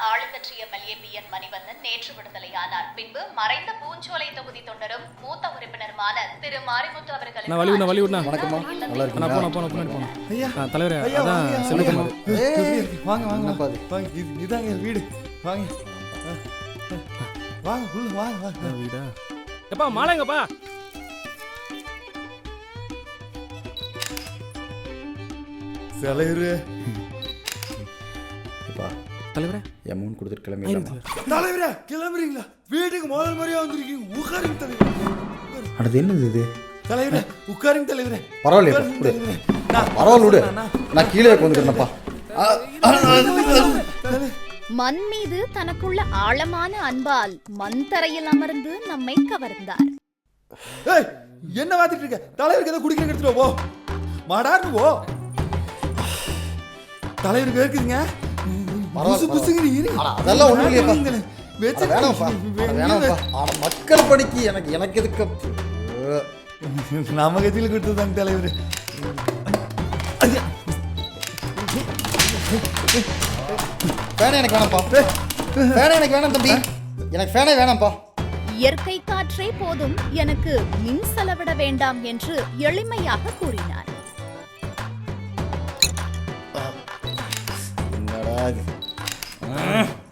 ஆளுங்கட்சி MLA PN Manivannan நேற்று விடுதலையானார். பின்பு மறைந்த பூஞ்சோலை தொகுதி தொண்டரும் மூத்த உறுப்பினருமான திரு மாரிமுத்து அவர்கள் தலைவரே அமௌண்ட் கொடுத்துட்டு கிளம்பிடுறீங்களா? வீட்டுக்கு முதல் முறையா வந்திருக்கீங்க. உட்காருங்க தலைவரே. அடுத்து என்னது இது? தலைவரே உட்காருங்க தலைவரே. பரவாயில்லையா? பரவாயில்ல, நான் கீழே வந்துக்கிறேன்ப்பா. மண் மீது தனக்குள்ள ஆழமான அன்பால் மண் தரையில் அமர்ந்து நம்மை கவர்ந்தார். என்ன வாத்திட்டு இருக்க? தலைவருக்கு ஏதோ குடிக்கிற எடுத்துட்டு போ. மாடான்னு போ. தலைவருக்கு இருக்குதுங்க. மக்கள் படிக்கு எனக்கு எதுக்கு நம்ம கட்சியில் கொடுத்துதாங்க தலைவர். எனக்கு வேணாம்ப்பா. எனக்கு வேணாம் தம்பி. எனக்கு ஃபேனே வேணாம்ப்பா. இயற்கை காற்றே போதும், எனக்கு மின் செலவிட வேண்டாம் என்று எளிமையாக கூறினார்.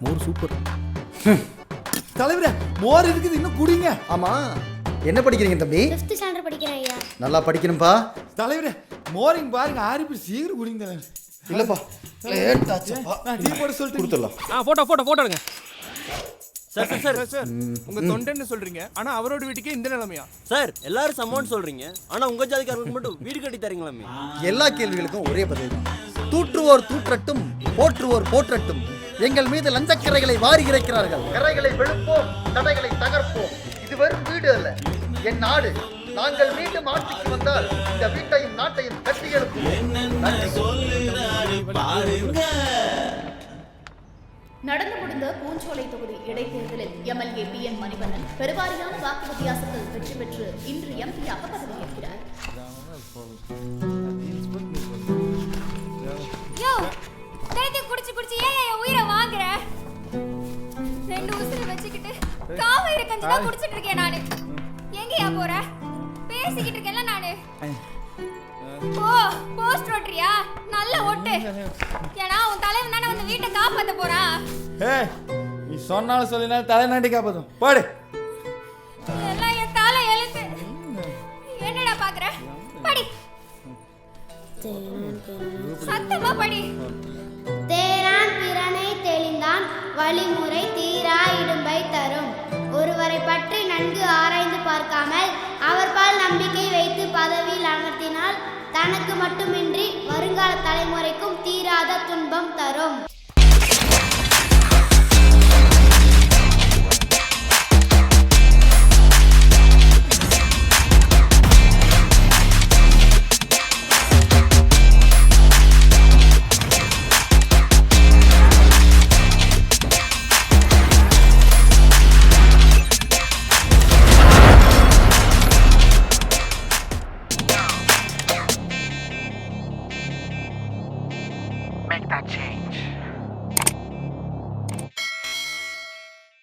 மோர் சூப்பர் தலைவரே. மோர் இருக்குது, இன்னும் குடிங்க. ஆமா, என்ன படிக்கிறீங்க தம்பி? 5th ஸ்டாண்டர்ட் படிக்கிறேன் ஐயா. நல்லா படிக்கணும்பா தலைவரே. மோரிங் பாருங்க, ஆரிப்பு சீக்கிரம் குடிங்க தலைவரே. இல்லப்பா லேட் ஆச்சுப்பா. நான் டீ போட சொல்லிட்டு கொடுத்துடலாம். போட்டோ எடுங்க. சார் உங்க தொண்டைன்னு சொல்றீங்க, ஆனா அவரோட வீட்டுக்கே இந்த நிலைமையா? சார் எல்லாரும் சமம்னு சொல்றீங்க, ஆனா உங்க ஜாதிக்காரங்களுக்கு மட்டும் வீடு கட்டி தரீங்களாமே. எல்லா கேள்விகளுக்கும் ஒரே பதில் தான். தூற்றுவோர் தூற்றட்டும், போற்றுவோர் போற்றட்டும். எங்கள் மீது லஞ்சக்கரைகளை வாரி இறைக்கிறார்கள். கரைகளை வெளுப்போம், தடைகளை தகர்ப்போம். இது வெறும் வீடு அல்ல, என் நாடு. நாங்கள் மீண்டும் ஆட்சிக்கு வந்தால் இந்த வீட்டையும் நாட்டையும் கட்டி எழுப்புவோம். நடந்து முடிந்த பூஞ்சோலை தொகுதி இடைத்தேர்தலில் எம்எல்ஏ PN மணிவண்ணன் பெருவாரியான வாக்கு வித்தியாசத்தில் வெற்றி பெற்று இன்று எம்பியாக பதவியேற்கிறார். குடிச்சு ஏன் உயிரை வாங்குற? 2 உசுறு வச்சுக்கிட்டு காவேரி கஞ்சி தான் குடிச்சிட்டு இருக்கேன் நானு. எங்கயா போற? பேசிக்கிட்டு இருக்கேன்ல நானு. போஸ்ட் ஓட்டுறியா? நல்ல ஓட்டு. ஏன்னா உன் தலைவன் தானே வந்து வீட்டை காப்பாத்த போறான். நீ சொன்னாலும் சொல்லினாலும் தலைநாட்டி காப்பாத்தும். பாடு. எல்லாம் என் தலை எழுத்து. என்னடா பாக்குற? படி. சத்தமா படி. தேரான் பிறனை தெளிந்தான் வழிமுறை தீரா இடும்பை தரும். ஒருவரை பற்றி நன்கு ஆராய்ந்து பார்க்காமல் அவர்பால் நம்பிக்கை வைத்து பதவியில் அமர்த்தினால் தனக்கு மட்டுமின்றி வருங்கால தலைமுறைக்கும் தீராத துன்பம் தரும்.